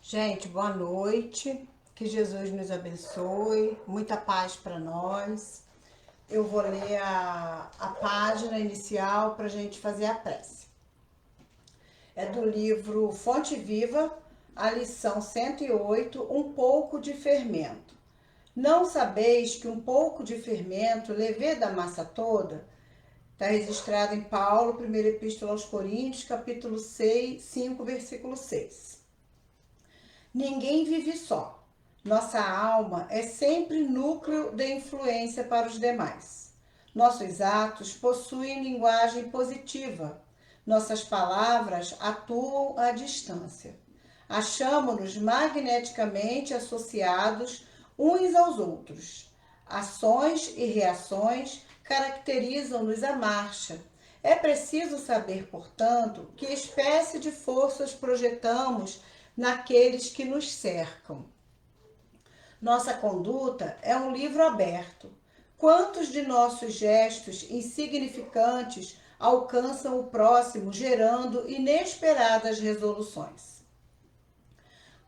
Gente, boa noite. Que Jesus nos abençoe. Muita paz para nós. Eu vou ler a página inicial para a gente fazer a prece. É do livro Fonte Viva, a lição 108, Um pouco de fermento. Não sabeis que um pouco de fermento leveda a massa toda? Está registrado em Paulo, 1ª Epístola aos Coríntios, capítulo 6, 5, versículo 6. Ninguém vive só. Nossa alma é sempre núcleo de influência para os demais. Nossos atos possuem linguagem positiva. Nossas palavras atuam à distância. Achamo-nos magneticamente associados uns aos outros. Ações e reações caracterizam-nos a marcha. É preciso saber, portanto, que espécie de forças projetamos naqueles que nos cercam. Nossa conduta é um livro aberto. Quantos de nossos gestos insignificantes alcançam o próximo, gerando inesperadas resoluções?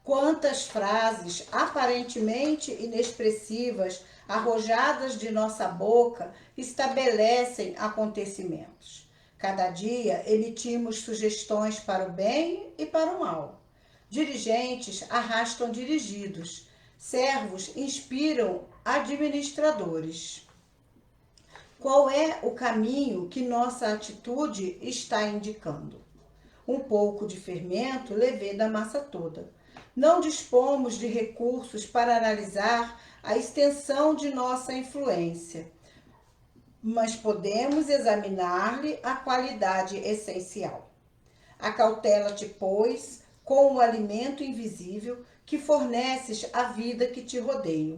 Quantas frases aparentemente inexpressivas arrojadas de nossa boca estabelecem acontecimentos? Cada dia emitimos sugestões para o bem e para o mal. Dirigentes arrastam dirigidos, servos inspiram administradores. Qual é o caminho que nossa atitude está indicando? Um pouco de fermento leveda a massa toda. Não dispomos de recursos para analisar a extensão de nossa influência, mas podemos examinar-lhe a qualidade essencial. Acautela-te, pois, com o alimento invisível que forneces à vida que te rodeia.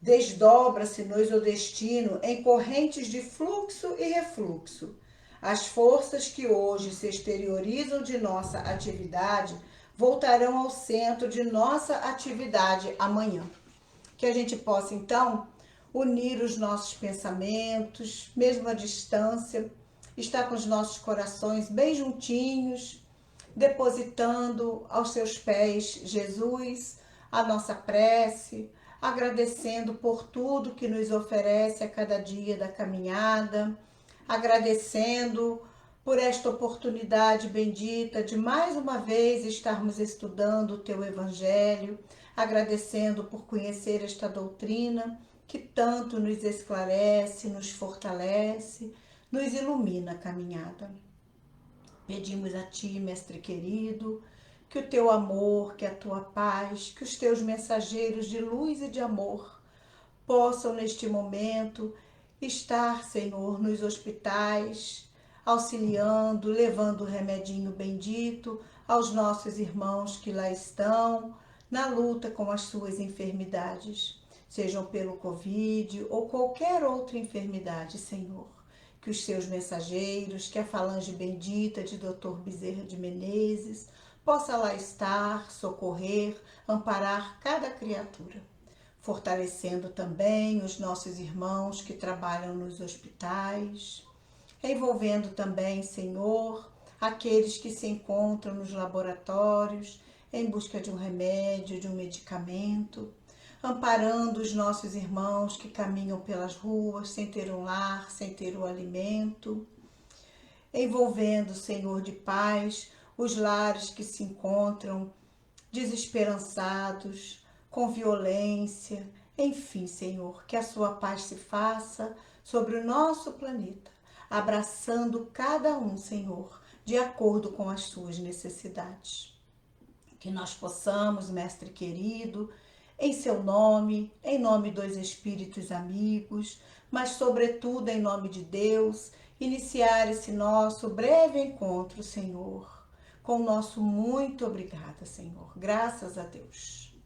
Desdobra-se-nos o destino em correntes de fluxo e refluxo. As forças que hoje se exteriorizam de nossa atividade voltarão ao centro de nossa atividade amanhã. Que a gente possa, então, unir os nossos pensamentos, mesmo à distância, estar com os nossos corações bem juntinhos, depositando aos seus pés, Jesus, a nossa prece, agradecendo por tudo que nos oferece a cada dia da caminhada, agradecendo por esta oportunidade bendita de mais uma vez estarmos estudando o Teu Evangelho, agradecendo por conhecer esta doutrina que tanto nos esclarece, nos fortalece, nos ilumina a caminhada. Pedimos a Ti, Mestre querido, que o Teu amor, que a Tua paz, que os Teus mensageiros de luz e de amor possam neste momento estar, Senhor, nos hospitais, auxiliando, levando o remedinho bendito aos nossos irmãos que lá estão, na luta com as suas enfermidades, sejam pelo Covid ou qualquer outra enfermidade, Senhor. Que os seus mensageiros, que a falange bendita de Dr. Bezerra de Menezes possa lá estar, socorrer, amparar cada criatura, fortalecendo também os nossos irmãos que trabalham nos hospitais, envolvendo também, Senhor, aqueles que se encontram nos laboratórios em busca de um remédio, de um medicamento, amparando os nossos irmãos que caminham pelas ruas sem ter um lar, sem ter o alimento, envolvendo, Senhor de paz, os lares que se encontram desesperançados, com violência, enfim, Senhor, que a sua paz se faça sobre o nosso planeta, abraçando cada um, Senhor, de acordo com as suas necessidades. Que nós possamos, Mestre querido, em seu nome, em nome dos espíritos amigos, mas sobretudo em nome de Deus, iniciar esse nosso breve encontro, Senhor, com o nosso muito obrigada, Senhor. Graças a Deus.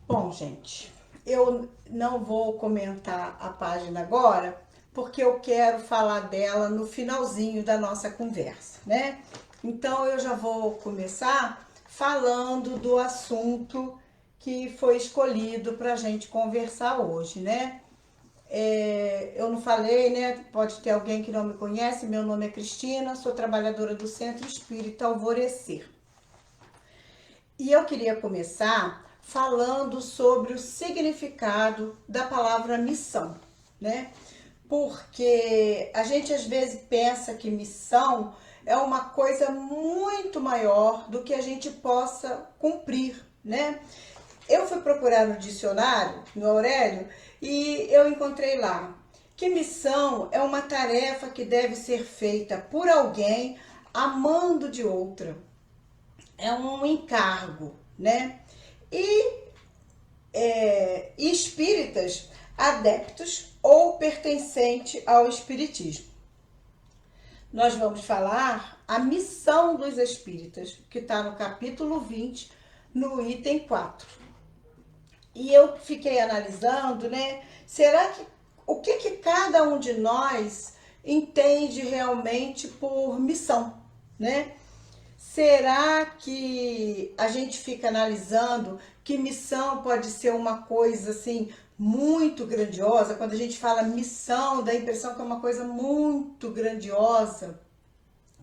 Bom, gente, eu não vou comentar a página agora, porque eu quero falar dela no finalzinho da nossa conversa, né? Então, eu já vou começar falando do assunto que foi escolhido para a gente conversar hoje, né? Eu não falei, né? Pode ter alguém que não me conhece. Meu nome é Cristina, sou trabalhadora do Centro Espírita Alvorecer. E eu queria começar falando sobre o significado da palavra missão, né? Porque a gente às vezes pensa que missão é uma coisa muito maior do que a gente possa cumprir, né? Eu fui procurar no dicionário, no Aurélio, e eu encontrei lá que missão é uma tarefa que deve ser feita por alguém a mando de outra. É um encargo, né? E espíritas adeptos ou pertencente ao espiritismo. Nós vamos falar a missão dos espíritas, que está no capítulo 20, no item 4. E eu fiquei analisando, né? Será que o que cada um de nós entende realmente por missão, né? Será que a gente fica analisando que missão pode ser uma coisa assim muito grandiosa? Quando a gente fala missão, dá a impressão que é uma coisa muito grandiosa,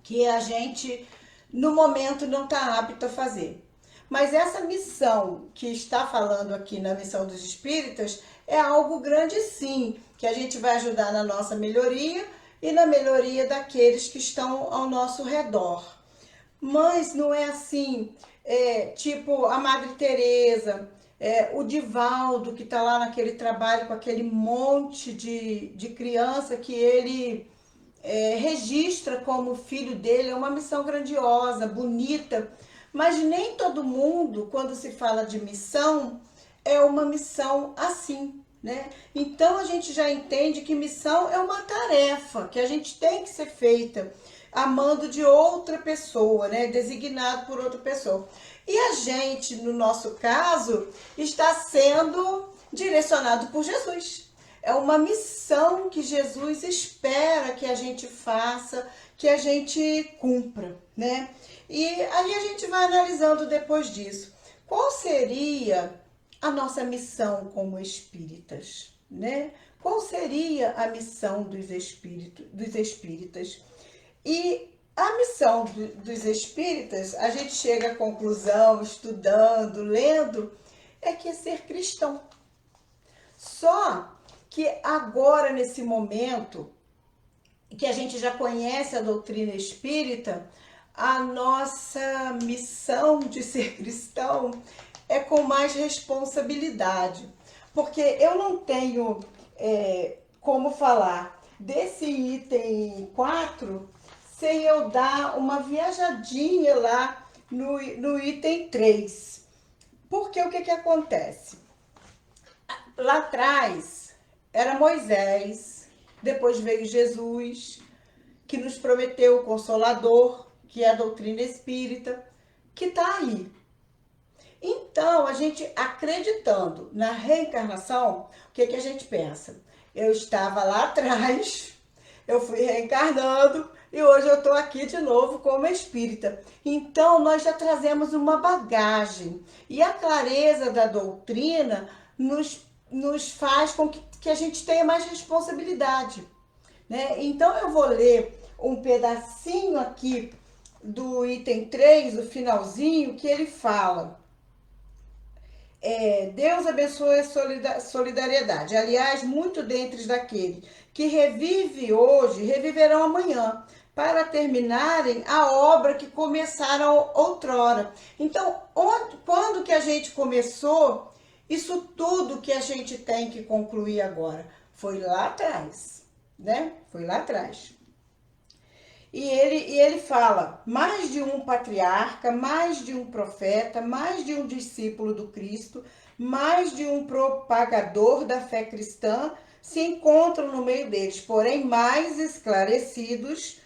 que a gente no momento não está apto a fazer. Mas essa missão que está falando aqui na missão dos espíritas é algo grande sim, que a gente vai ajudar na nossa melhoria e na melhoria daqueles que estão ao nosso redor. Mas não é assim, tipo a Madre Teresa, o Divaldo, que está lá naquele trabalho com aquele monte de criança que ele registra como filho dele, é uma missão grandiosa, bonita, mas nem todo mundo, quando se fala de missão, é uma missão assim, né? Então a gente já entende que missão é uma tarefa que a gente tem que ser feita a mando de outra pessoa, né? Designado por outra pessoa. E a gente, no nosso caso, está sendo direcionado por Jesus. É uma missão que Jesus espera que a gente faça, que a gente cumpra, né? E aí a gente vai analisando depois disso. Qual seria a nossa missão como espíritas, né? Qual seria a missão dos espíritas? E a missão dos espíritas, a gente chega à conclusão, estudando, lendo, é que é ser cristão. Só que agora, nesse momento, que a gente já conhece a doutrina espírita, a nossa missão de ser cristão é com mais responsabilidade. Porque eu não tenho como falar desse item 4 sem eu dar uma viajadinha lá no item 3. Porque o que acontece? Lá atrás era Moisés, depois veio Jesus, que nos prometeu o Consolador, que é a doutrina espírita, que está aí. Então, a gente acreditando na reencarnação, o que a gente pensa? Eu estava lá atrás, eu fui reencarnando e hoje eu estou aqui de novo como espírita. Então, nós já trazemos uma bagagem. E a clareza da doutrina nos faz com que a gente tenha mais responsabilidade, né? Então, eu vou ler um pedacinho aqui do item 3, o finalzinho, que ele fala. Deus abençoe a solidariedade. Aliás, muito dentre daqueles que revive hoje, reviverão amanhã, para terminarem a obra que começaram outrora. Então, quando que a gente começou isso tudo que a gente tem que concluir agora? Foi lá atrás, né? Foi lá atrás. E ele fala, mais de um patriarca, mais de um profeta, mais de um discípulo do Cristo, mais de um propagador da fé cristã se encontram no meio deles, porém mais esclarecidos,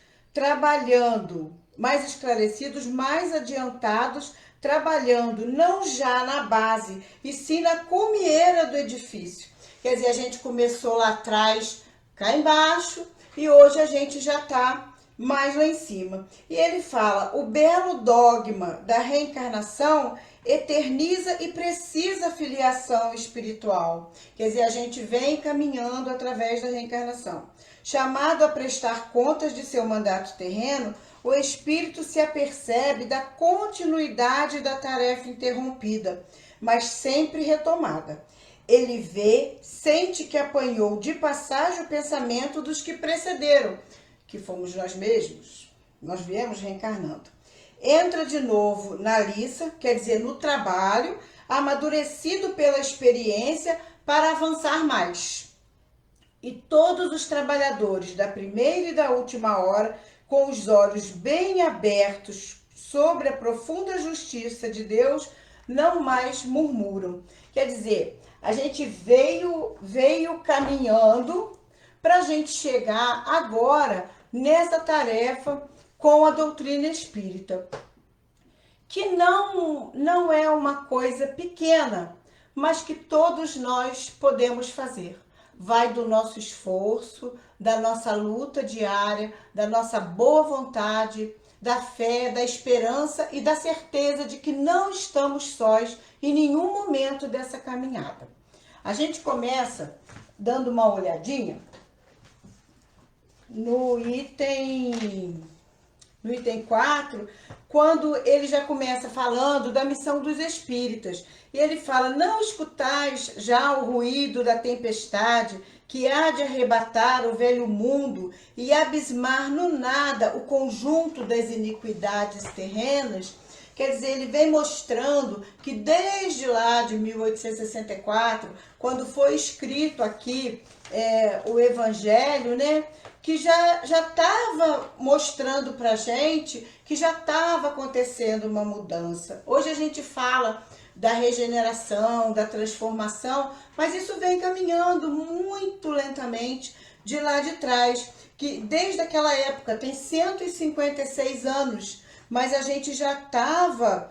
mais adiantados, trabalhando não já na base, e sim na cumieira do edifício. Quer dizer, a gente começou lá atrás, cá embaixo, e hoje a gente já está mais lá em cima. E ele fala, o belo dogma da reencarnação eterniza e precisa filiação espiritual. Quer dizer, a gente vem caminhando através da reencarnação. Chamado a prestar contas de seu mandato terreno, o espírito se apercebe da continuidade da tarefa interrompida, mas sempre retomada. Ele vê, sente que apanhou de passagem o pensamento dos que precederam, que fomos nós mesmos. Nós viemos reencarnando. Entra de novo na liça, quer dizer, no trabalho, amadurecido pela experiência para avançar mais. E todos os trabalhadores da primeira e da última hora, com os olhos bem abertos sobre a profunda justiça de Deus, não mais murmuram. Quer dizer, a gente veio caminhando para a gente chegar agora nessa tarefa com a doutrina espírita, que não é uma coisa pequena, mas que todos nós podemos fazer. Vai do nosso esforço, da nossa luta diária, da nossa boa vontade, da fé, da esperança e da certeza de que não estamos sós em nenhum momento dessa caminhada. A gente começa dando uma olhadinha no item 4, quando ele já começa falando da missão dos espíritas. E ele fala: não escutais já o ruído da tempestade que há de arrebatar o velho mundo e abismar no nada o conjunto das iniquidades terrenas. Quer dizer, ele vem mostrando que desde lá de 1864, quando foi escrito aqui o Evangelho, né, que já estava mostrando para a gente que já estava acontecendo uma mudança. Hoje a gente fala da regeneração, da transformação, mas isso vem caminhando muito lentamente de lá de trás, que desde aquela época tem 156 anos, mas a gente já estava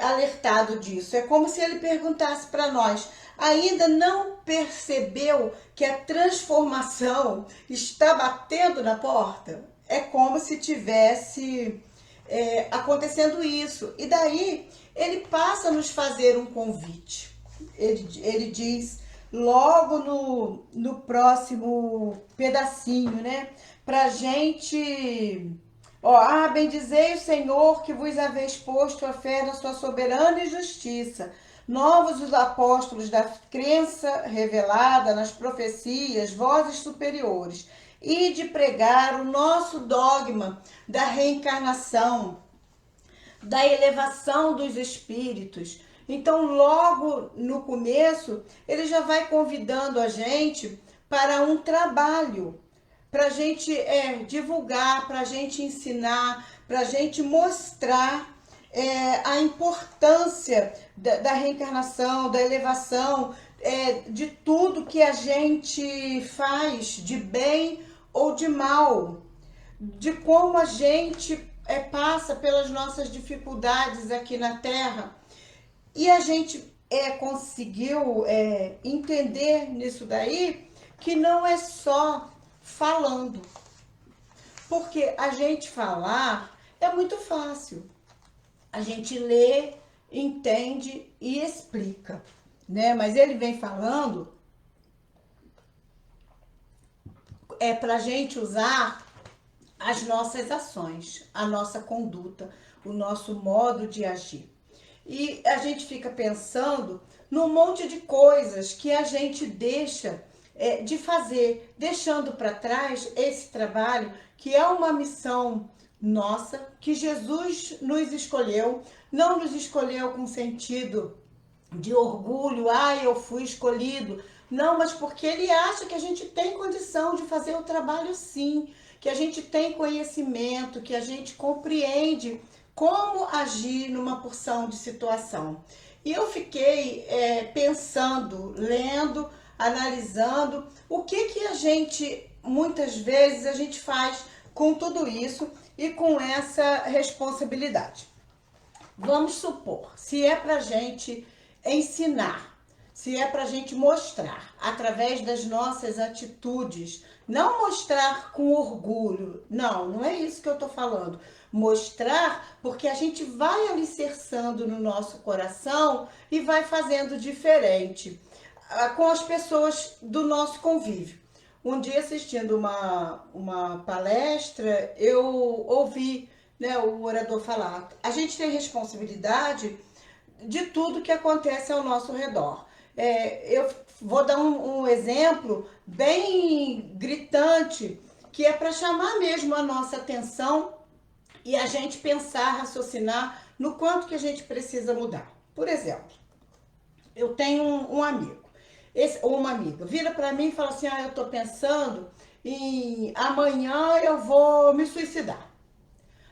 alertado disso. É como se ele perguntasse para nós: ainda não percebeu que a transformação está batendo na porta? É como se tivesse acontecendo isso. E daí ele passa a nos fazer um convite. Ele diz logo no próximo pedacinho, né? Pra gente... bendizei o Senhor que vos haveis posto a fé na sua soberana e justiça. Novos os apóstolos da crença revelada nas profecias, vozes superiores, e de pregar o nosso dogma da reencarnação, da elevação dos espíritos. Então, logo no começo, ele já vai convidando a gente para um trabalho, para a gente divulgar, para a gente ensinar, para a gente mostrar a importância da reencarnação, da elevação, de tudo que a gente faz de bem ou de mal, de como a gente passa pelas nossas dificuldades aqui na Terra. E a gente conseguiu entender nisso daí que não é só falando, porque a gente falar é muito fácil. A gente lê, entende e explica, né? Mas ele vem falando para a gente usar as nossas ações, a nossa conduta, o nosso modo de agir. E a gente fica pensando num monte de coisas que a gente deixa de fazer, deixando para trás esse trabalho que é uma missão nossa, que Jesus nos escolheu, não nos escolheu com sentido de orgulho, eu fui escolhido, não, mas porque ele acha que a gente tem condição de fazer o trabalho sim, que a gente tem conhecimento, que a gente compreende como agir numa porção de situação. E eu fiquei pensando, lendo, analisando o que a gente, muitas vezes, a gente faz com tudo isso e com essa responsabilidade. Vamos supor, se é para a gente ensinar, se é para a gente mostrar através das nossas atitudes, não mostrar com orgulho, não é isso que eu estou falando, mostrar, porque a gente vai alicerçando no nosso coração e vai fazendo diferente com as pessoas do nosso convívio. Um dia, assistindo uma palestra, eu ouvi, né, o orador falar: a gente tem responsabilidade de tudo que acontece ao nosso redor. Eu vou dar um exemplo bem gritante, que é para chamar mesmo a nossa atenção e a gente pensar, raciocinar no quanto que a gente precisa mudar. Por exemplo, eu tenho um amigo, ou uma amiga, vira para mim e fala assim: eu estou pensando em amanhã eu vou me suicidar.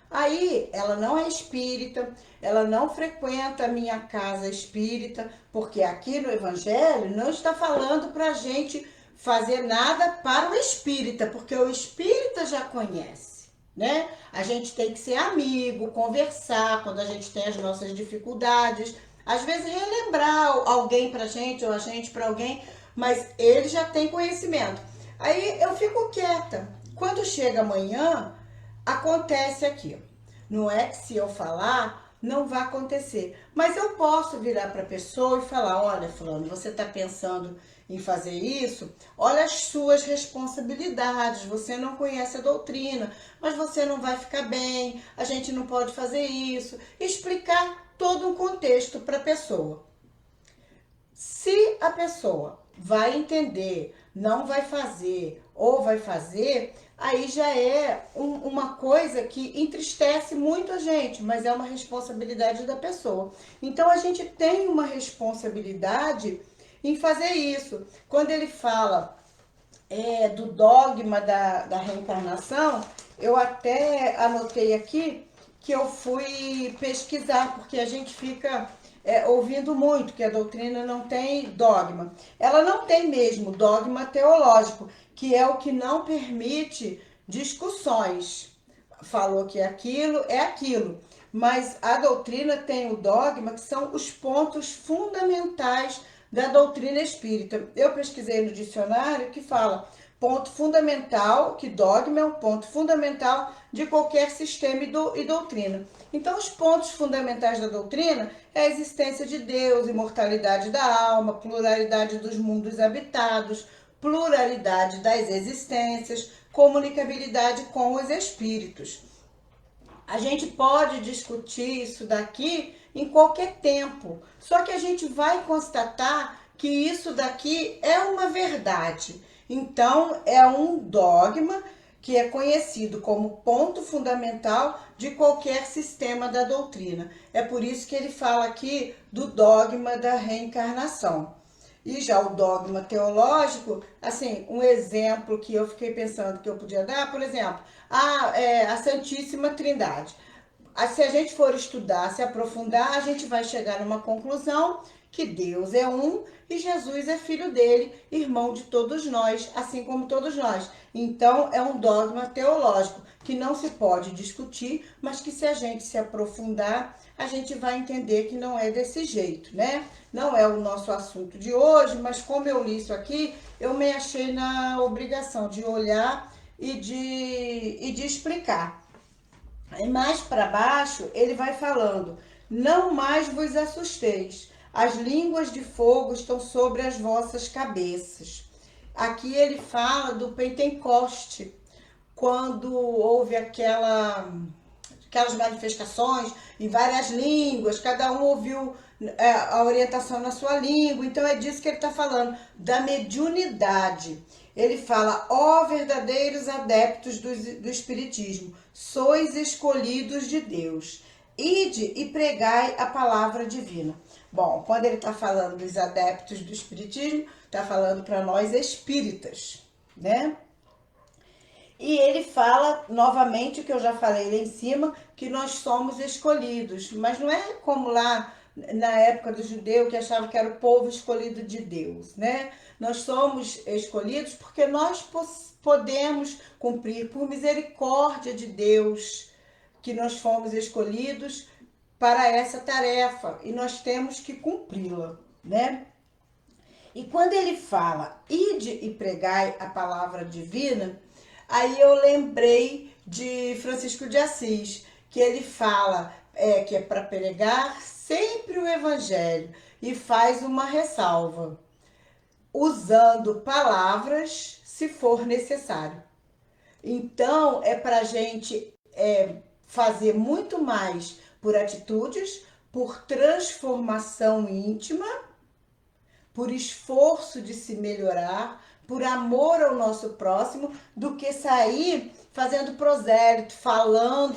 Aí ela não é espírita, ela não frequenta a minha casa espírita, porque aqui no Evangelho não está falando para a gente fazer nada para o espírita, porque o espírita já conhece, né? A gente tem que ser amigo, conversar quando a gente tem as nossas dificuldades, às vezes relembrar alguém pra gente ou a gente para alguém, mas ele já tem conhecimento. Aí eu fico quieta. Quando chega amanhã, acontece aquilo. Não é que se eu falar, não vai acontecer. Mas eu posso virar para a pessoa e falar: olha, fulano, você está pensando em fazer isso? Olha as suas responsabilidades. Você não conhece a doutrina, mas você não vai ficar bem. A gente não pode fazer isso. Explicar todo um contexto para a pessoa. Se a pessoa vai entender, não vai fazer ou vai fazer, aí já é uma coisa que entristece muito a gente, mas é uma responsabilidade da pessoa. Então a gente tem uma responsabilidade em fazer isso. Quando ele fala do dogma da reencarnação, eu até anotei aqui que eu fui pesquisar, porque a gente fica ouvindo muito que a doutrina não tem dogma. Ela não tem mesmo dogma teológico, que é o que não permite discussões. Falou que aquilo é aquilo, mas a doutrina tem o dogma, que são os pontos fundamentais da doutrina espírita. Eu pesquisei no dicionário que fala ponto fundamental, que dogma é um ponto fundamental de qualquer sistema e doutrina. Então, os pontos fundamentais da doutrina é a existência de Deus, imortalidade da alma, pluralidade dos mundos habitados, pluralidade das existências, comunicabilidade com os espíritos. A gente pode discutir isso daqui em qualquer tempo, só que a gente vai constatar que isso daqui é uma verdade. Então, é um dogma que é conhecido como ponto fundamental de qualquer sistema da doutrina. É por isso que ele fala aqui do dogma da reencarnação. E já o dogma teológico, assim, um exemplo que eu fiquei pensando que eu podia dar, por exemplo, a Santíssima Trindade. Se a gente for estudar, se aprofundar, a gente vai chegar numa conclusão que Deus é um e Jesus é filho dele, irmão de todos nós, assim como todos nós. Então, é um dogma teológico que não se pode discutir, mas que se a gente se aprofundar, a gente vai entender que não é desse jeito, né? Não é o nosso assunto de hoje, mas como eu li isso aqui, eu me achei na obrigação de olhar e de explicar. Aí mais para baixo, ele vai falando: não mais vos assusteis, as línguas de fogo estão sobre as vossas cabeças. Aqui ele fala do Pentecoste, quando houve aquelas manifestações em várias línguas, cada um ouviu a orientação na sua língua. Então é disso que ele está falando, da mediunidade. Ele fala: ó verdadeiros adeptos do Espiritismo, sois escolhidos de Deus, ide e pregai a palavra divina. Bom, quando ele está falando dos adeptos do Espiritismo, está falando para nós espíritas, né? E ele fala novamente o que eu já falei lá em cima, que nós somos escolhidos, mas não é como lá na época do judeu, que achava que era o povo escolhido de Deus, né? Nós somos escolhidos porque nós podemos cumprir, por misericórdia de Deus, que nós fomos escolhidos para essa tarefa e nós temos que cumpri-la, né? E quando ele fala, ide e pregai a palavra divina, aí eu lembrei de Francisco de Assis, que ele fala que é para pregar sempre o evangelho e faz uma ressalva, usando palavras se for necessário. Então, é para a gente fazer muito mais por atitudes, por transformação íntima, por esforço de se melhorar, por amor ao nosso próximo, do que sair fazendo prosélito, falando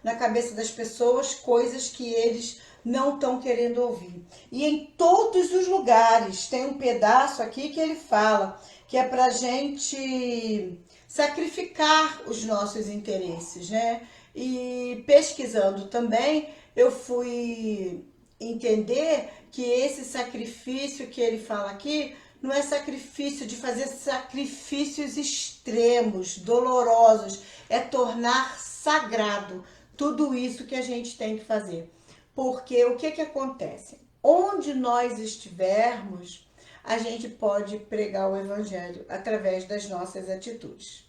na cabeça das pessoas coisas que eles não estão querendo ouvir. E em todos os lugares, tem um pedaço aqui que ele fala que é pra gente sacrificar os nossos interesses, né? E pesquisando também, eu fui entender que esse sacrifício que ele fala aqui não é sacrifício de fazer sacrifícios extremos, dolorosos, é tornar sagrado tudo isso que a gente tem que fazer. Porque o que acontece? Onde nós estivermos, a gente pode pregar o evangelho através das nossas atitudes.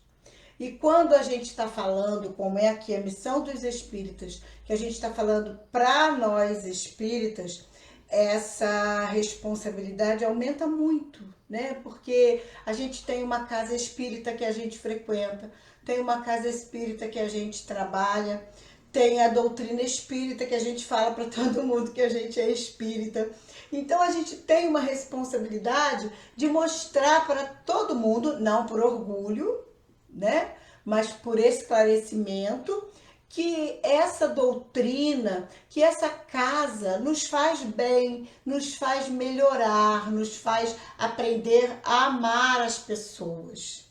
E quando a gente está falando, como é aqui a missão dos espíritas, que a gente está falando para nós espíritas, essa responsabilidade aumenta muito, né? Porque a gente tem uma casa espírita que a gente frequenta, tem uma casa espírita que a gente trabalha, tem a doutrina espírita que a gente fala para todo mundo que a gente é espírita. Então a gente tem uma responsabilidade de mostrar para todo mundo, não por orgulho, né? Mas por esclarecimento, que essa doutrina, que essa casa nos faz bem, nos faz melhorar, nos faz aprender a amar as pessoas,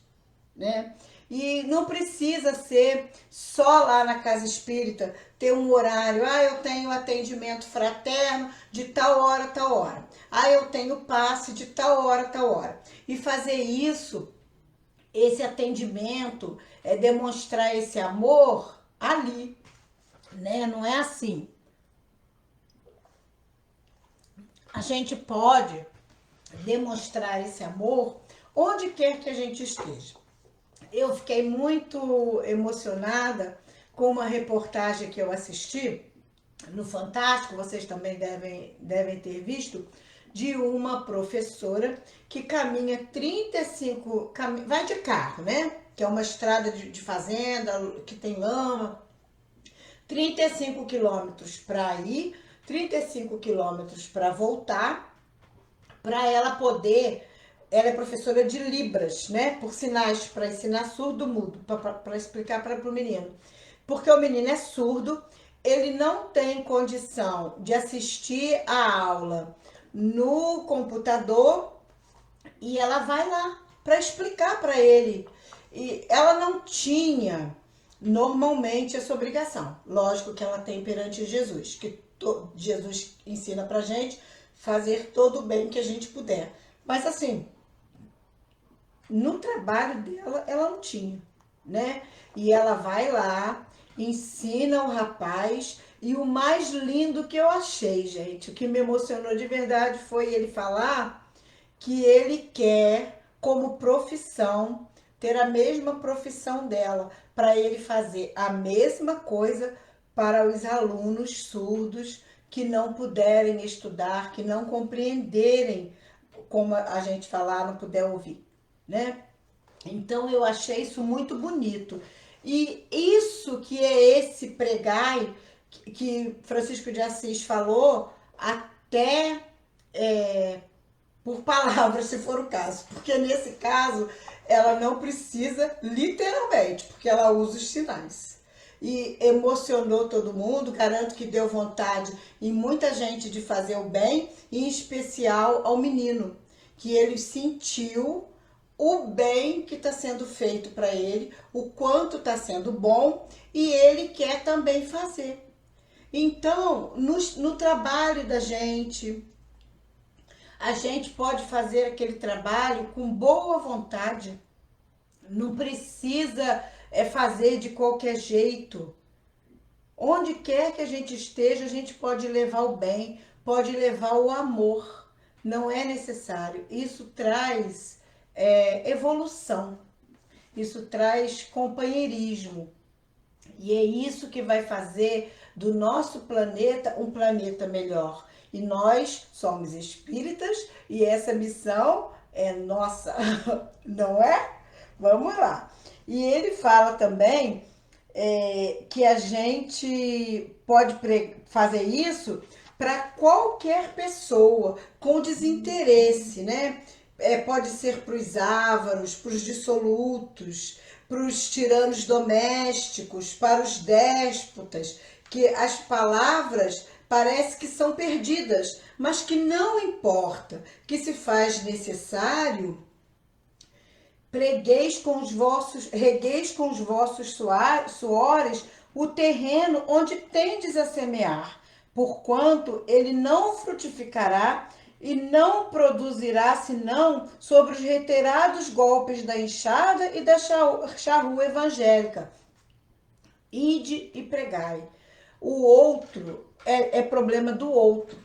né? E não precisa ser só lá na casa espírita, ter um horário. Ah, eu tenho atendimento fraterno de tal hora, tal hora. Ah, eu tenho passe de tal hora, tal hora. E fazer isso, esse atendimento, demonstrar esse amor ali, né? Não é assim. A gente pode demonstrar esse amor onde quer que a gente esteja. Eu fiquei muito emocionada com uma reportagem que eu assisti no Fantástico, vocês também devem ter visto, de uma professora que caminha 35, vai de carro, né? Que é uma estrada de fazenda, que tem lama, 35 quilômetros para ir, 35 quilômetros para voltar, para ela poder. Ela é professora de Libras, né? Por sinais, para ensinar surdo-mudo, para explicar para o menino. Porque o menino é surdo, ele não tem condição de assistir a aula no computador e ela vai lá para explicar para ele. E ela não tinha normalmente essa obrigação. Lógico que ela tem perante Jesus, que Jesus ensina pra gente fazer todo o bem que a gente puder. Mas assim, no trabalho dela, ela não tinha, né? E ela vai lá, ensina o rapaz, e o mais lindo que eu achei, gente, o que me emocionou de verdade foi ele falar que ele quer, como profissão, ter a mesma profissão dela, para ele fazer a mesma coisa para os alunos surdos que não puderem estudar, que não compreenderem, como a gente falar, não puder ouvir, né? Então eu achei isso muito bonito. E isso que é esse pregai que Francisco de Assis falou, até por palavras, se for o caso. Porque nesse caso, ela não precisa literalmente, porque ela usa os sinais. E emocionou todo mundo, garanto que deu vontade em muita gente de fazer o bem, e em especial ao menino, que ele sentiu o bem que está sendo feito para ele, o quanto está sendo bom, e ele quer também fazer. Então, no trabalho da gente, a gente pode fazer aquele trabalho com boa vontade, não precisa fazer de qualquer jeito. Onde quer que a gente esteja, a gente pode levar o bem, pode levar o amor. Não é necessário. Isso traz evolução, isso traz companheirismo. E é isso que vai fazer do nosso planeta um planeta melhor. E nós somos espíritas e essa missão é nossa, não é? Vamos lá. E ele fala também que a gente pode fazer isso para qualquer pessoa, com desinteresse, né? Pode ser para os ávaros, para os dissolutos, para os tiranos domésticos, para os déspotas, que as palavras parece que são perdidas, mas que não importa, que se faz necessário regueis com os vossos suores o terreno onde tendes a semear, porquanto ele não frutificará e não produzirá senão sobre os reiterados golpes da enxada e da charrua evangélica. Ide e pregai. O outro é problema do outro.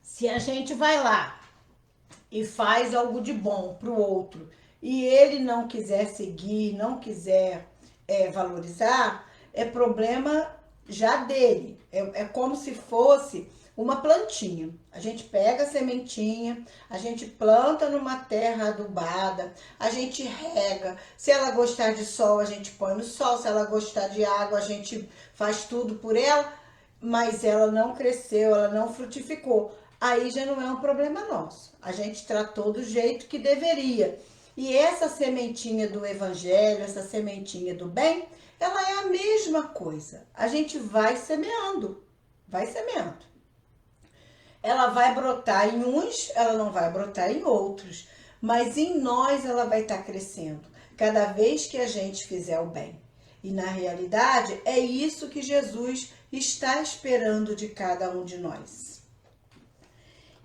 Se a gente vai lá e faz algo de bom para o outro e ele não quiser seguir, não quiser valorizar, é problema já dele. É como se fosse uma plantinha. A gente pega a sementinha, a gente planta numa terra adubada, a gente rega. Se ela gostar de sol, a gente põe no sol. Se ela gostar de água, a gente faz tudo por ela, mas ela não cresceu, ela não frutificou. Aí já não é um problema nosso. A gente tratou do jeito que deveria. E essa sementinha do evangelho, essa sementinha do bem, ela é a mesma coisa. A gente vai semeando, vai semeando. Ela vai brotar em uns, ela não vai brotar em outros. Mas em nós ela vai estar crescendo, cada vez que a gente fizer o bem. E na realidade é isso que Jesus está esperando de cada um de nós.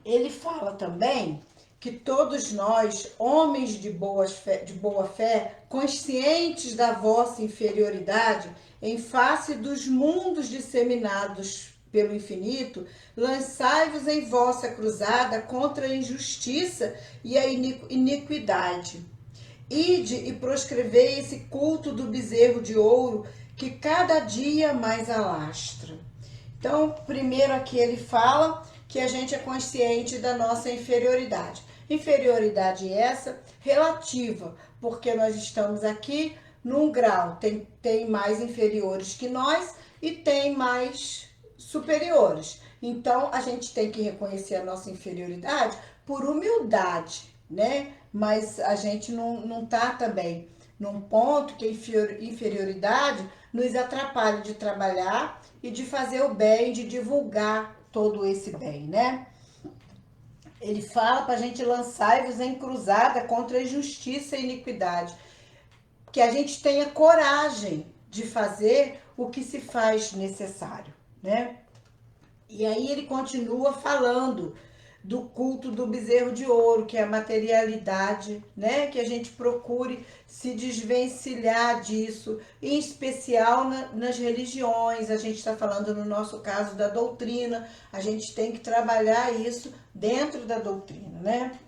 Ele fala também que todos nós, homens de boa fé, conscientes da vossa inferioridade, em face dos mundos disseminados pelo infinito, lançai-vos em vossa cruzada contra a injustiça e a iniquidade. Ide e proscrevei esse culto do bezerro de ouro que cada dia mais alastra. Então, primeiro aqui ele fala que a gente é consciente da nossa inferioridade. Inferioridade essa relativa, porque nós estamos aqui num grau, tem mais inferiores que nós e tem mais superiores. Então, a gente tem que reconhecer a nossa inferioridade por humildade, né? Mas a gente não tá também num ponto que a inferioridade nos atrapalhe de trabalhar e de fazer o bem, de divulgar todo esse bem, né? Ele fala para a gente lançar-vos em cruzada contra a injustiça e iniquidade. Que a gente tenha coragem de fazer o que se faz necessário, né? E aí ele continua falando do culto do bezerro de ouro, que é a materialidade, né? Que a gente procure se desvencilhar disso, em especial nas religiões. A gente está falando, no nosso caso, da doutrina. A gente tem que trabalhar isso dentro da doutrina, né?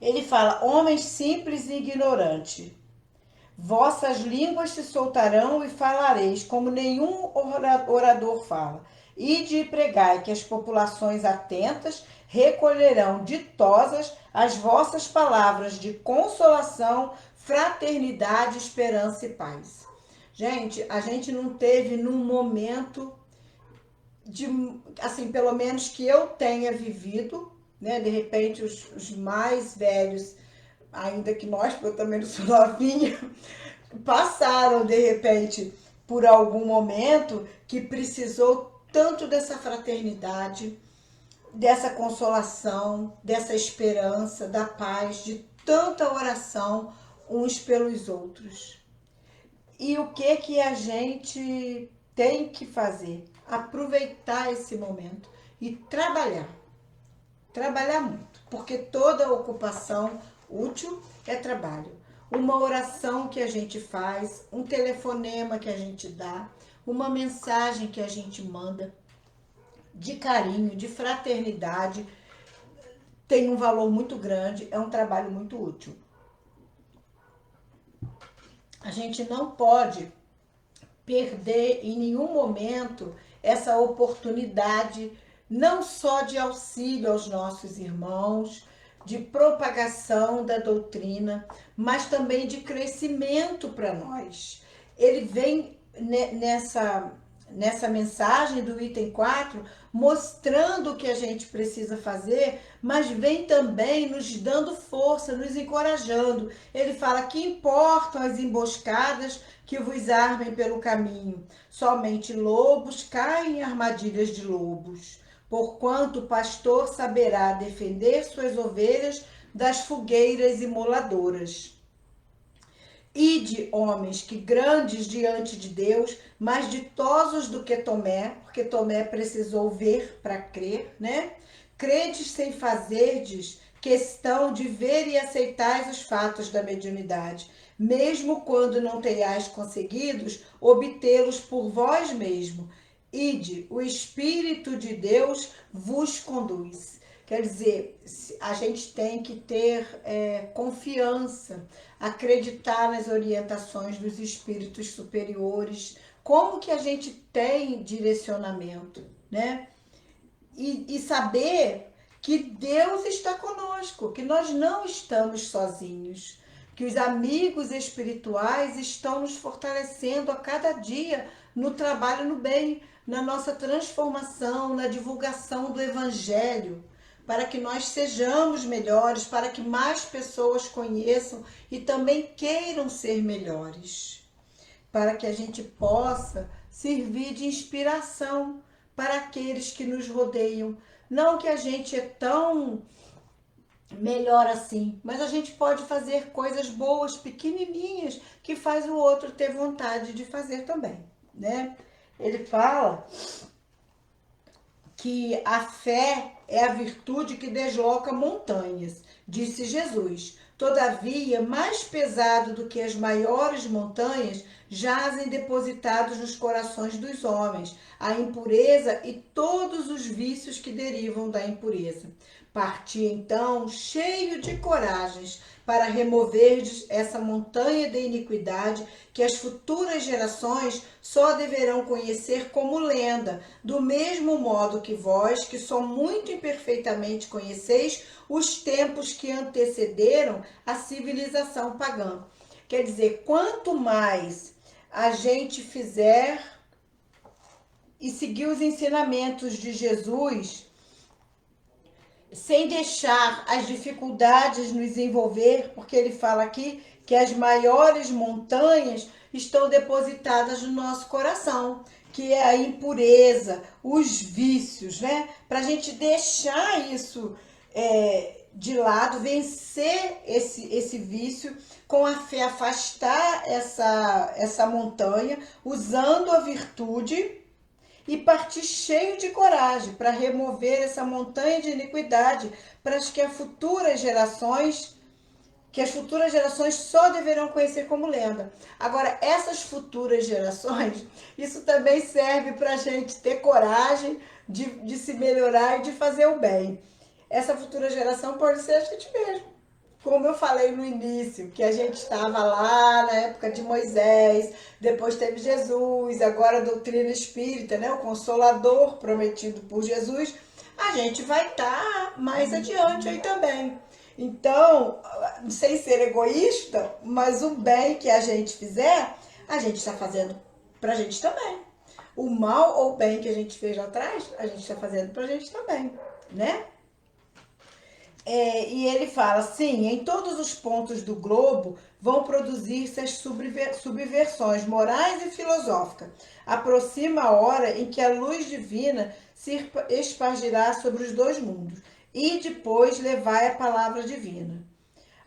Ele fala, homens simples e ignorantes, vossas línguas se soltarão e falareis, como nenhum orador fala. Ide e pregai que as populações atentas recolherão ditosas as vossas palavras de consolação, fraternidade, esperança e paz. Gente, a gente não teve num momento assim, pelo menos que eu tenha vivido, né? De repente os mais velhos, ainda que nós, porque eu também não sou novinha, passaram de repente por algum momento que precisou tanto dessa fraternidade, dessa consolação, dessa esperança, da paz, de tanta oração uns pelos outros. E o que a gente tem que fazer? Aproveitar esse momento e trabalhar. Trabalhar muito, porque toda ocupação útil é trabalho. Uma oração que a gente faz, um telefonema que a gente dá, uma mensagem que a gente manda de carinho, de fraternidade, tem um valor muito grande, é um trabalho muito útil. a gente não pode perder em nenhum momento essa oportunidade, não só de auxílio aos nossos irmãos, de propagação da doutrina, mas também de crescimento para nós. Ele vem nessa mensagem do item 4, mostrando o que a gente precisa fazer, mas vem também nos dando força, nos encorajando. Ele fala que importam as emboscadas que vos armem pelo caminho. Somente lobos caem em armadilhas de lobos. Porquanto o pastor saberá defender suas ovelhas das fogueiras imoladoras. Ide, homens, que grandes diante de Deus, mais ditosos do que Tomé, porque Tomé precisou ver para crer, né? Credes sem fazerdes questão de ver e aceitais os fatos da mediunidade, mesmo quando não tenhais conseguidos obtê-los por vós mesmo. Ide, o Espírito de Deus vos conduz. Quer dizer, a gente tem que ter confiança, acreditar nas orientações dos espíritos superiores, como que a gente tem direcionamento, né? E saber que Deus está conosco, que nós não estamos sozinhos, que os amigos espirituais estão nos fortalecendo a cada dia no trabalho no bem, na nossa transformação, na divulgação do Evangelho, para que nós sejamos melhores, para que mais pessoas conheçam e também queiram ser melhores, para que a gente possa servir de inspiração para aqueles que nos rodeiam. Não que a gente é tão melhor assim, mas a gente pode fazer coisas boas, pequenininhas, que faz o outro ter vontade de fazer também, né? Ele fala que a fé é a virtude que desloca montanhas, disse Jesus. Todavia, mais pesado do que as maiores montanhas, jazem depositados nos corações dos homens a impureza e todos os vícios que derivam da impureza. Parti então, cheio de coragens, para removerdes essa montanha de iniquidade que as futuras gerações só deverão conhecer como lenda, do mesmo modo que vós, que só muito imperfeitamente conheceis os tempos que antecederam a civilização pagã. Quer dizer, quanto mais a gente fizer e seguir os ensinamentos de Jesus, sem deixar as dificuldades nos envolver, porque ele fala aqui que as maiores montanhas estão depositadas no nosso coração, que é a impureza, os vícios, né? Para a gente deixar isso de lado, vencer esse vício, com a fé afastar essa montanha, usando a virtude, e partir cheio de coragem para remover essa montanha de iniquidade, para que as futuras gerações só deverão conhecer como lenda. Agora, essas futuras gerações, isso também serve para a gente ter coragem de se melhorar e de fazer o bem. Essa futura geração pode ser a gente mesmo. Como eu falei no início, que a gente estava lá na época de Moisés, depois teve Jesus, agora a doutrina espírita, né? O Consolador prometido por Jesus, a gente vai estar mais adiante aí também. Então, sem ser egoísta, mas o bem que a gente fizer, a gente está fazendo para a gente também. O mal ou o bem que a gente fez lá atrás, a gente está fazendo para a gente também, né? E ele fala, sim, em todos os pontos do globo vão produzir-se as subversões morais e filosóficas. Aproxima a hora em que a luz divina se espargirá sobre os dois mundos, e depois levai a palavra divina.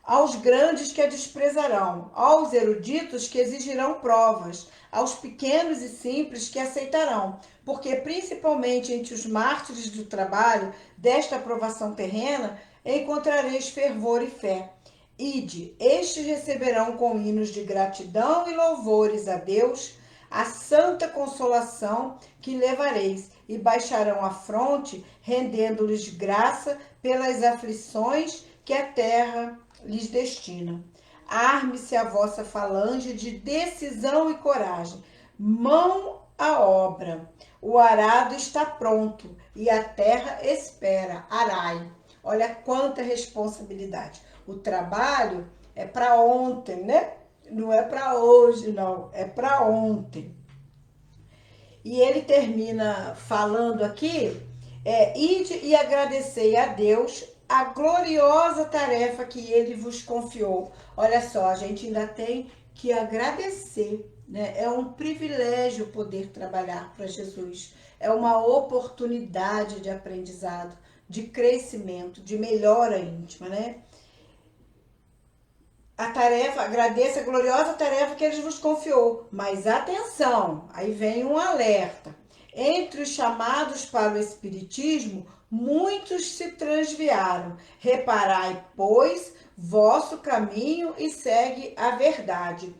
Aos grandes que a desprezarão, aos eruditos que exigirão provas, aos pequenos e simples que aceitarão, porque principalmente entre os mártires do trabalho desta aprovação terrena, encontrareis fervor e fé. Ide, estes receberão com hinos de gratidão e louvores a Deus a santa consolação que levareis, e baixarão a fronte, rendendo-lhes graça pelas aflições que a terra lhes destina. Arme-se a vossa falange de decisão e coragem. Mão à obra. O arado está pronto e a terra espera. Arai. Olha quanta responsabilidade. O trabalho é para ontem, né? Não é para hoje, não. É para ontem. E ele termina falando aqui, ide e agradecei a Deus a gloriosa tarefa que ele vos confiou. Olha só, a gente ainda tem que agradecer, né? É um privilégio poder trabalhar para Jesus. É uma oportunidade de aprendizado, de crescimento, de melhora íntima, né? A tarefa, agradeça a gloriosa tarefa que ele vos confiou. Mas atenção, aí vem um alerta. Entre os chamados para o Espiritismo, muitos se transviaram. Reparai, pois, vosso caminho e segue a verdade.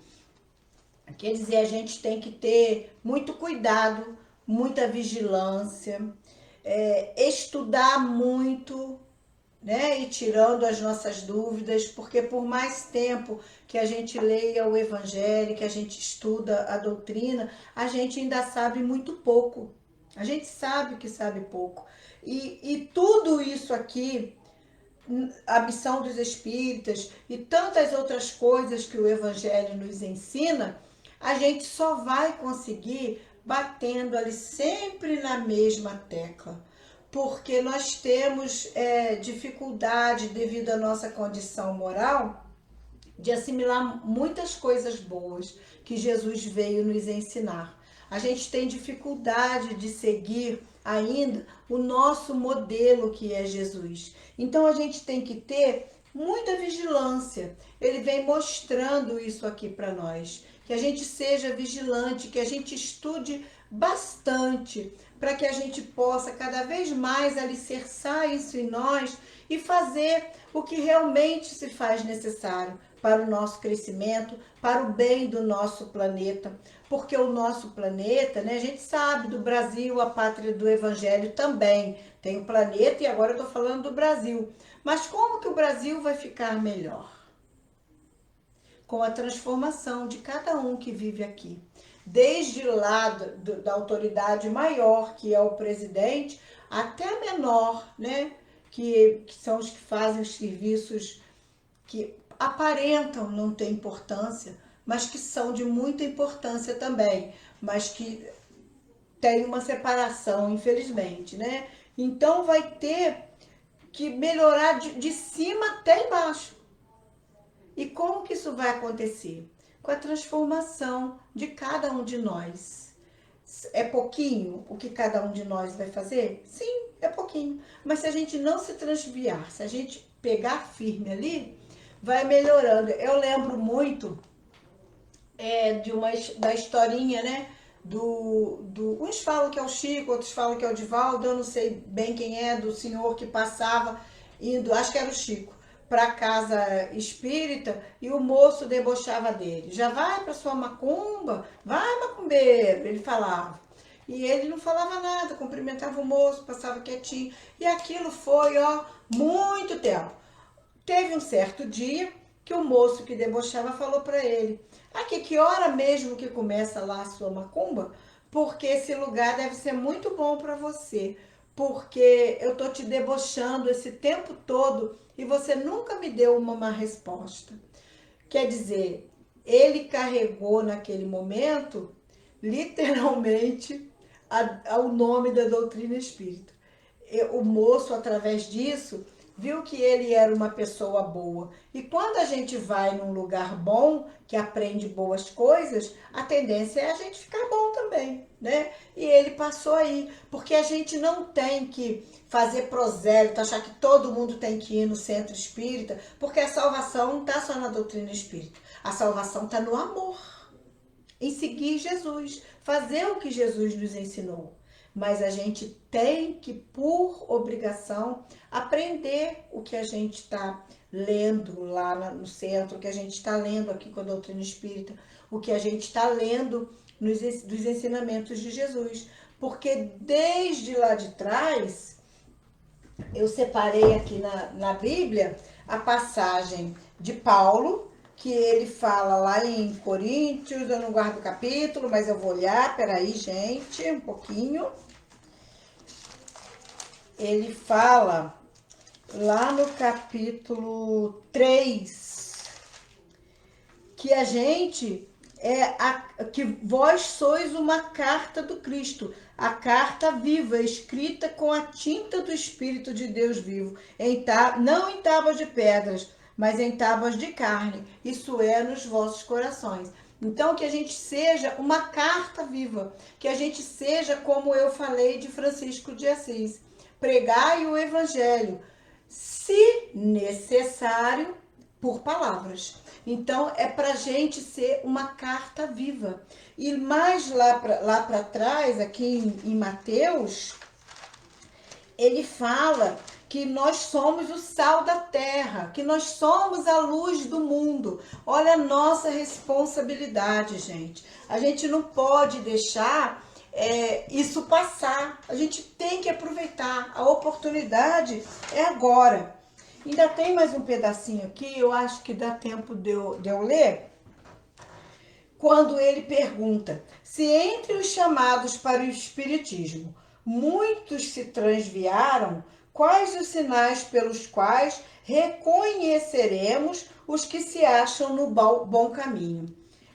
Quer dizer, a gente tem que ter muito cuidado, muita vigilância, estudar muito, né? E tirando as nossas dúvidas, porque por mais tempo que a gente leia o Evangelho, que a gente estuda a doutrina, a gente ainda sabe muito pouco. A gente sabe que sabe pouco. E tudo isso aqui, a missão dos espíritas e tantas outras coisas que o Evangelho nos ensina, a gente só vai conseguir batendo ali sempre na mesma tecla, porque nós temos dificuldade devido à nossa condição moral de assimilar muitas coisas boas que Jesus veio nos ensinar. A gente tem dificuldade de seguir ainda o nosso modelo que é Jesus. Então a gente tem que ter muita vigilância. Ele vem mostrando isso aqui para nós, que a gente seja vigilante, que a gente estude bastante, para que a gente possa cada vez mais alicerçar isso em nós e fazer o que realmente se faz necessário para o nosso crescimento, para o bem do nosso planeta. Porque o nosso planeta, né, a gente sabe do Brasil, a pátria do Evangelho também. Tem o planeta e agora eu estou falando do Brasil. Mas como que o Brasil vai ficar melhor? Com a transformação de cada um que vive aqui. Desde lá da autoridade maior, que é o presidente, até a menor, né? Que são os que fazem os serviços que aparentam não ter importância, mas que são de muita importância também, mas que tem uma separação, infelizmente, né? Então vai ter que melhorar de cima até embaixo. E como que isso vai acontecer? Com a transformação de cada um de nós. É pouquinho o que cada um de nós vai fazer? Sim, é pouquinho. Mas se a gente não se transviar, se a gente pegar firme ali, vai melhorando. Eu lembro muito da historinha, né? Uns falam que é o Chico, outros falam que é o Divaldo, eu não sei bem quem é, do senhor que passava indo, acho que era o Chico, para casa espírita, e o moço debochava dele. Já vai para sua macumba? Vai, macumbeiro, ele falava. E ele não falava nada, cumprimentava o moço, passava quietinho. E aquilo foi, muito tempo. Teve um certo dia que o moço que debochava falou para ele: aqui, que hora mesmo que começa lá a sua macumba? Porque esse lugar deve ser muito bom para você, porque eu tô te debochando esse tempo todo e você nunca me deu uma resposta. Quer dizer, ele carregou naquele momento, literalmente, o nome da doutrina espírita. O moço, através disso, viu que ele era uma pessoa boa. E quando a gente vai num lugar bom, que aprende boas coisas, a tendência é a gente ficar bom também, né? E ele passou aí, porque a gente não tem que fazer prosélito, achar que todo mundo tem que ir no centro espírita, porque a salvação não está só na doutrina espírita. A salvação está no amor, em seguir Jesus, fazer o que Jesus nos ensinou. Mas a gente tem que, por obrigação, aprender o que a gente está lendo lá no centro, o que a gente está lendo aqui com a doutrina espírita, o que a gente está lendo dos ensinamentos de Jesus. Porque desde lá de trás, eu separei aqui na Bíblia a passagem de Paulo, que ele fala lá em Coríntios, eu não guardo o capítulo, mas eu vou olhar, peraí, gente, um pouquinho. Ele fala lá no capítulo 3 que a gente que vós sois uma carta do Cristo, a carta viva, escrita com a tinta do Espírito de Deus vivo, não em tábuas de pedras, mas em tábuas de carne, isso é, nos vossos corações. Então, que a gente seja uma carta viva, que a gente seja, como eu falei de Francisco de Assis, pregai o Evangelho, se necessário, por palavras. Então, é para a gente ser uma carta viva. E mais lá para trás, aqui em Mateus, ele fala que nós somos o sal da terra, que nós somos a luz do mundo. Olha a nossa responsabilidade, gente. A gente não pode deixar isso passar. A gente tem que aproveitar. A oportunidade é agora. Ainda tem mais um pedacinho aqui, eu acho que dá tempo de eu ler. Quando ele pergunta se entre os chamados para o espiritismo muitos se transviaram, quais os sinais pelos quais reconheceremos os que se acham no bom caminho?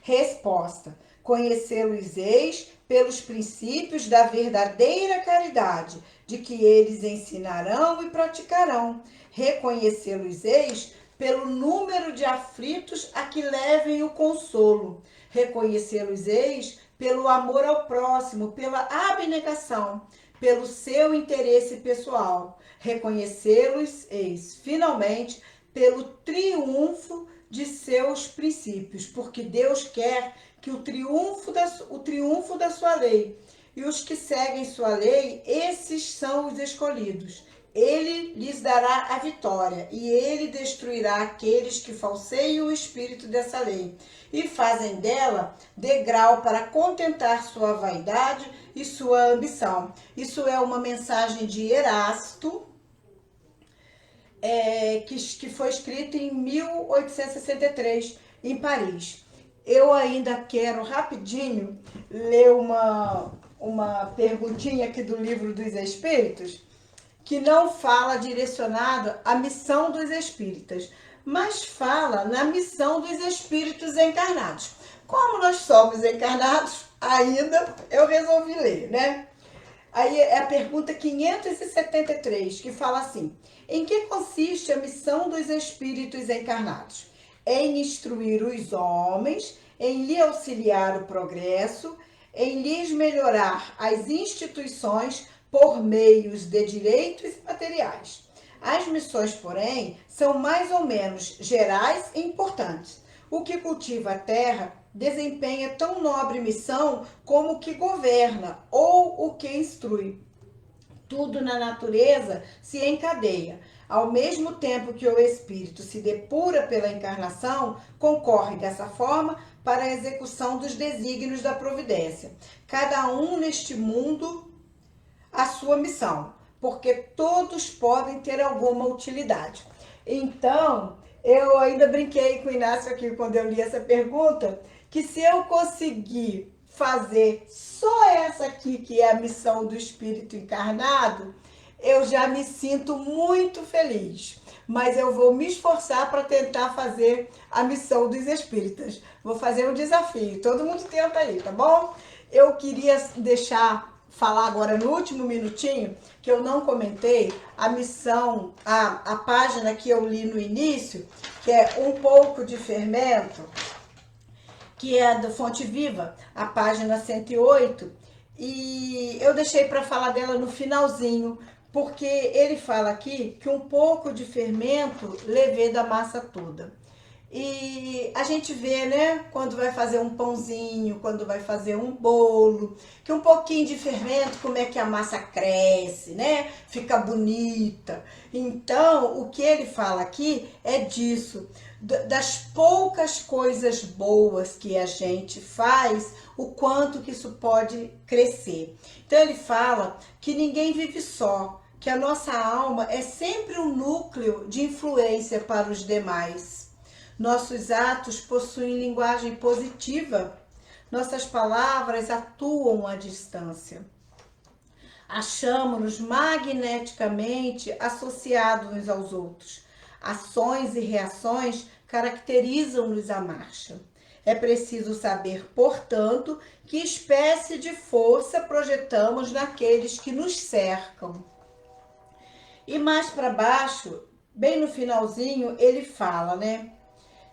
Resposta: conhecê-los-eis pelos princípios da verdadeira caridade, de que eles ensinarão e praticarão. Reconhecê-los-eis pelo número de aflitos a que levem o consolo. Reconhecê-los-eis pelo amor ao próximo, pela abnegação, pelo seu interesse pessoal. Reconhecê-los-eis, finalmente, pelo triunfo de seus princípios, porque Deus quer que o triunfo da sua lei. E os que seguem sua lei, esses são os escolhidos. Ele lhes dará a vitória, e ele destruirá aqueles que falseiam o espírito dessa lei, e fazem dela degrau para contentar sua vaidade e sua ambição. Isso é uma mensagem de Erasto, que foi escrita em 1863, em Paris. Eu ainda quero rapidinho ler uma perguntinha aqui do Livro dos Espíritos, que não fala direcionado à missão dos espíritas, mas fala na missão dos espíritos encarnados. Como nós somos encarnados, ainda eu resolvi ler, né? Aí é a pergunta 573, que fala assim: em que consiste a missão dos espíritos encarnados? Em instruir os homens, em lhe auxiliar o progresso, em lhes melhorar as instituições por meios de direitos materiais. As missões, porém, são mais ou menos gerais e importantes. O que cultiva a terra desempenha tão nobre missão como o que governa ou o que instrui. Tudo na natureza se encadeia. Ao mesmo tempo que o espírito se depura pela encarnação, concorre dessa forma para a execução dos desígnios da providência. Cada um neste mundo a sua missão, porque todos podem ter alguma utilidade. Então, eu ainda brinquei com o Inácio aqui quando eu li essa pergunta, que se eu conseguir fazer só essa aqui, que é a missão do espírito encarnado, eu já me sinto muito feliz. Mas eu vou me esforçar para tentar fazer a missão dos espíritas. Vou fazer um desafio, todo mundo tenta aí, tá bom? Eu queria falar agora no último minutinho, que eu não comentei, a missão, a página que eu li no início, que é Um Pouco de Fermento, que é do Fonte Viva, a página 108, e eu deixei para falar dela no finalzinho, porque ele fala aqui que um pouco de fermento leveda a massa toda. E a gente vê, né, quando vai fazer um pãozinho, quando vai fazer um bolo, que um pouquinho de fermento, como é que a massa cresce, né? Fica bonita. Então, o que ele fala aqui é disso, das poucas coisas boas que a gente faz, o quanto que isso pode crescer. Então, ele fala que ninguém vive só, que a nossa alma é sempre um núcleo de influência para os demais. Nossos atos possuem linguagem positiva. Nossas palavras atuam à distância. Achamos-nos magneticamente associados uns aos outros. Ações e reações caracterizam-nos a marcha. É preciso saber, portanto, que espécie de força projetamos naqueles que nos cercam. E mais para baixo, bem no finalzinho, ele fala, né?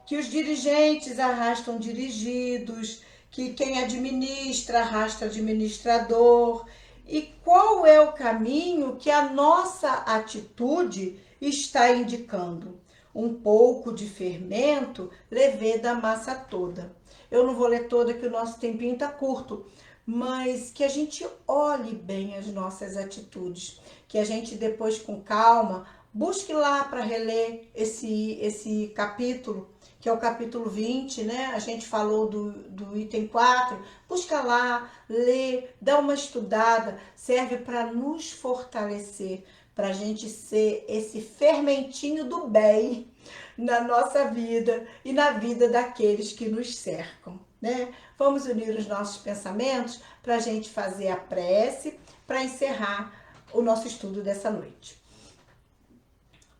Que os dirigentes arrastam dirigidos, que quem administra arrasta administrador. E qual é o caminho que a nossa atitude está indicando? Um pouco de fermento leveda a massa toda. Eu não vou ler toda, que o nosso tempinho está curto, mas que a gente olhe bem as nossas atitudes, que a gente depois com calma busque lá para reler esse capítulo, que é o capítulo 20, né? A gente falou do item 4, busca lá, lê, dá uma estudada, serve para nos fortalecer, para a gente ser esse fermentinho do bem na nossa vida e na vida daqueles que nos cercam, né? Vamos unir os nossos pensamentos para a gente fazer a prece, para encerrar o nosso estudo dessa noite.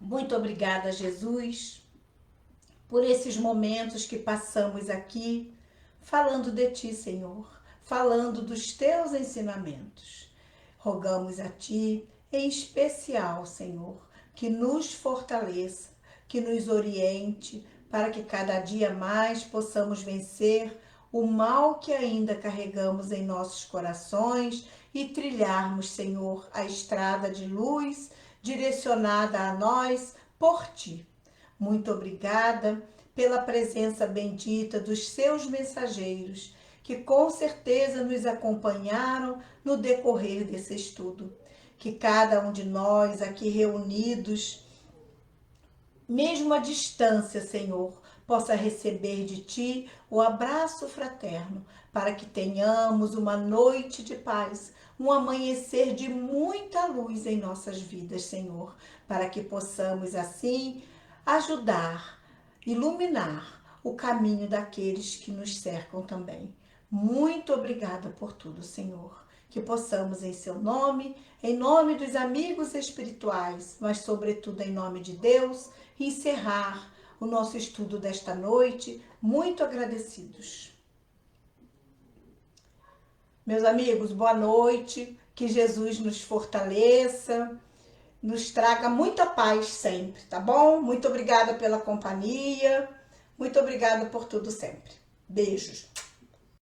Muito obrigada, Jesus, por esses momentos que passamos aqui, falando de Ti, Senhor, falando dos Teus ensinamentos. Rogamos a Ti, em especial, Senhor, que nos fortaleça, que nos oriente, para que cada dia mais possamos vencer o mal que ainda carregamos em nossos corações e trilharmos, Senhor, a estrada de luz direcionada a nós por Ti. Muito obrigada pela presença bendita dos Seus mensageiros, que com certeza nos acompanharam no decorrer desse estudo. Que cada um de nós aqui reunidos, mesmo à distância, Senhor, possa receber de Ti o abraço fraterno, para que tenhamos uma noite de paz, um amanhecer de muita luz em nossas vidas, Senhor, para que possamos assim ajudar, iluminar o caminho daqueles que nos cercam também. Muito obrigada por tudo, Senhor. Que possamos, em Seu nome, em nome dos amigos espirituais, mas sobretudo em nome de Deus, encerrar o nosso estudo desta noite, muito agradecidos. Meus amigos, boa noite, que Jesus nos fortaleça, nos traga muita paz sempre, tá bom? Muito obrigada pela companhia, muito obrigada por tudo sempre. Beijos.